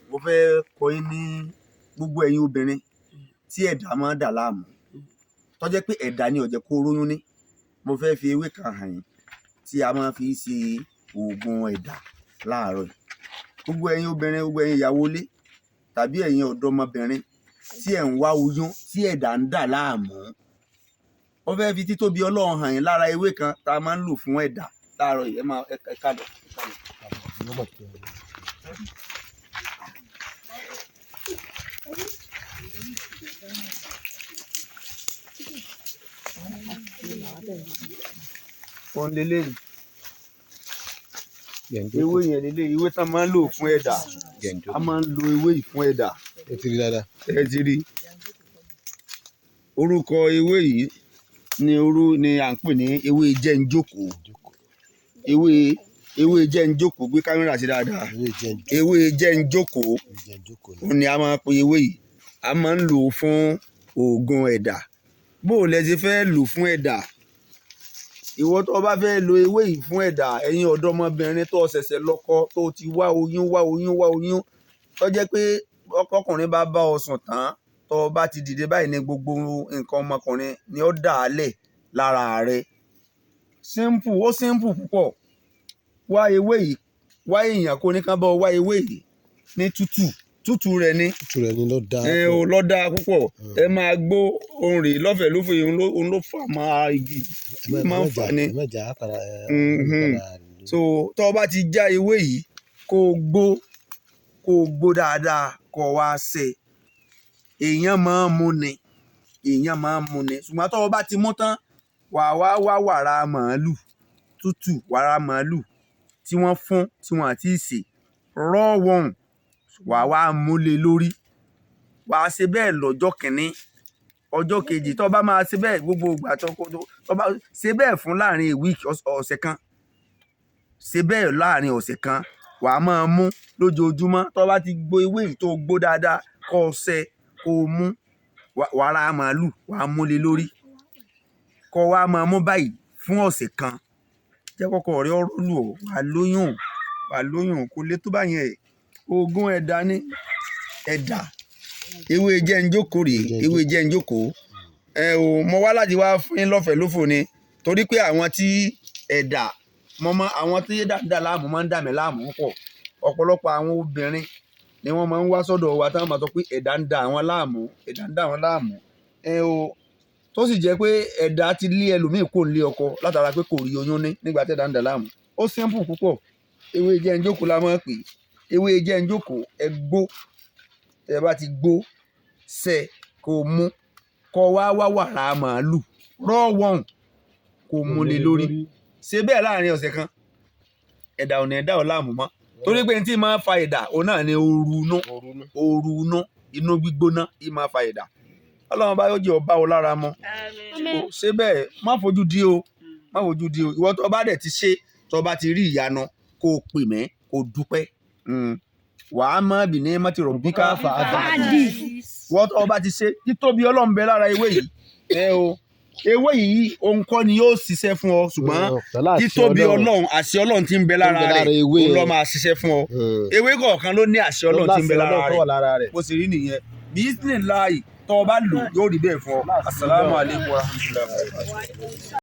mo fẹ́ kọ́ yín ní gbogbo ẹ̀yin obìnrin tí ẹ̀dá máa ń dà láàmú tó jẹ́ pé ẹ̀dá ni ó jẹ́ kó róyún ní. Mo fẹ́ fi ewé kan hàn yín tí a máa fi ṣe oògùn ẹ̀dá láàárọ̀ yìí. Gbogbo ẹ̀yin obìnrin, gbogbo ẹ̀yin ìyàwó ilé tàbí ẹ̀yin ọ̀dọ́mọbìnrin tí ẹ̀ ń wá oyún tí ẹ̀dá ń dà láàmú. Mo fẹ́ fi títóbi Ọlọ́run hàn yín lára ewé kan tá a máa ń lò fún ẹ̀dá láàárọ̀ yìí. Ẹ máa ká lọ. Wọ́n lélẹ́yìn. Ewé yẹn lélẹ́yìn. Ewé tá a máa ń lò fún ẹ̀dá. A máa ń lo ewé yìí fún ẹ̀dá. Ẹ ti rí dáadáa. Ẹ ti rí. Orúkọ ewé yìí ni à ń pè ní ewé jẹ́njókòó. Ewé jẹ́njókòó, gbé kámẹ́rà sí dáadáa. Ewé jẹ́njókòó ni a máa ń pe ewé yìí. A máa ń lò ó fún oògùn ẹ̀dá. Bó o lẹ ti fẹ́ lò fún ẹ̀dá? Ìwọ tó bá fẹ́ lo ewé yìí fún ẹ̀dá, ẹ̀yin ọ̀dọ́mọbìnrin tó ṣẹ̀ṣẹ̀ lọ́kọ tó ti wá oyún tó jẹ́ pé ọkùnrin bá bá ọ sùn tán tó bá ti dìde báyìí ní gbogbo nǹkan ọmọkùnrin ni ó dà á lẹ̀ lára rẹ̀. Ó simple púpọ̀. Wá ewé yìí, wá èèyàn kó ní ká bá ọ wá ewé yìí ní tútù rẹ̀ ní. Tútù rẹ̀ ní ló dáa. Ló dáa púpọ̀. Ẹ máa gbó ohun rè lọ́fẹ̀ẹ́ ló fẹ́ òun ló fà máa igi. Máa ń fà ní. So tó bá ti já ewé yìí kó gbó dáadáa kó wá ṣe. Èèyàn máa ń mu ni. Ṣùgbọ́n tó bá ti mú tán wá wàrà màálù tútù, wàrà màálù tí wọ́n fún tí wọ́n àti ìsè raw one wá múlé lórí. Wà á ṣe bẹ́ẹ̀ lọ́jọ́ kìíní, ọjọ́ kejì tó bá máa ṣe bẹ́ẹ̀ gbogbo ìgbà tó bá ṣe bẹ́ẹ̀ fún láàrin ọ̀sẹ̀ kan. Ṣe bẹ́ẹ̀ láàrin ọ̀sẹ̀ kan wà á máa mú lójoojúmọ́. Tó bá ti gbó ewé yìí tó gbó dáadáa kó ṣe kó mú wàrà màálù wà á múlé lórí. Kó wá máa mú báyìí fún ọ̀sẹ̀ kan. Jẹ́ kọ́kọ́ rẹ ọ̀rọ̀ lù ọ́, wà lóyún kó lè tó bá yẹn. Oògùn ẹ̀dá ní ẹ̀dá. Ewé jẹ́njókòó rèé, ewé jẹ́njókòó. Mo wá láti wá fún yín lọ́fẹ̀ẹ́ lófò ni torí pé àwọn tí ẹ̀dá àwọn tí dà láàmú máa ń dà mí láàmú pọ̀. Ọ̀pọ̀lọpọ̀ àwọn obìnrin ni wọ́n máa ń wá sọ́dọ̀ wa táwọn máa sọ pé ẹ̀dá ń dà àwọn láàmú. Tó sì jẹ́ pé ẹ̀dá ti lé ẹlòmíì kò lé ọkọ látara pé kò rí oyún ní nígbà tí ẹ̀dá ń dà láàmú. Ó simple púpọ̀. Ewé jẹ́njókòó la máa ń pè. Ewé jẹ́njókòó ẹ gbó. Ẹ bá ti gbó ṣe kó mú kó wá wàrà màálù raw one kó múlé lórí. Ṣe bẹ́ẹ̀ láàrin ọ̀sẹ̀ kan. Ẹ̀dá ò ní ẹ̀dá ọ̀ láàmú mọ́. Torí pé ní tí máa fa ẹ̀dá òun náà ni ooru inú gbígbóná yìí máa fa ẹ̀dá. Ọlọ́run bá yóò jẹ́ ọba o lára mọ́. Ṣe bẹ́ẹ̀ má fojú di o. Ìwọ tó bá dẹ̀ ti ṣe tó bá ti rí ìyanu kó pè mí kó dúpẹ́. Wà á mọ̀ bí ní mọ́tì rọ̀ bí ká fà á dà. Ìwọ tó bá ti ṣe títóbi Ọlọ́run bẹ lára ewé yìí. Ewé yìí òun kọ́ ni yóò ṣiṣẹ́ fún ọ ṣùgbọ́n títóbi Ọlọ́run àṣẹ Ọlọ́run tí ń bẹ lára rẹ̀ òun ló máa ṣiṣẹ́ fún ọ. Ewé kọ̀ọ̀kan ló ní àṣẹ Ọlọ́run tí ń bẹ lára rẹ̀. Bó ṣe rí nìyẹn. Bismillah tó bá lò yóò rí bẹ́ẹ̀ fún ọ. Assalamu alaikum warahmatullahi wabarakatuh.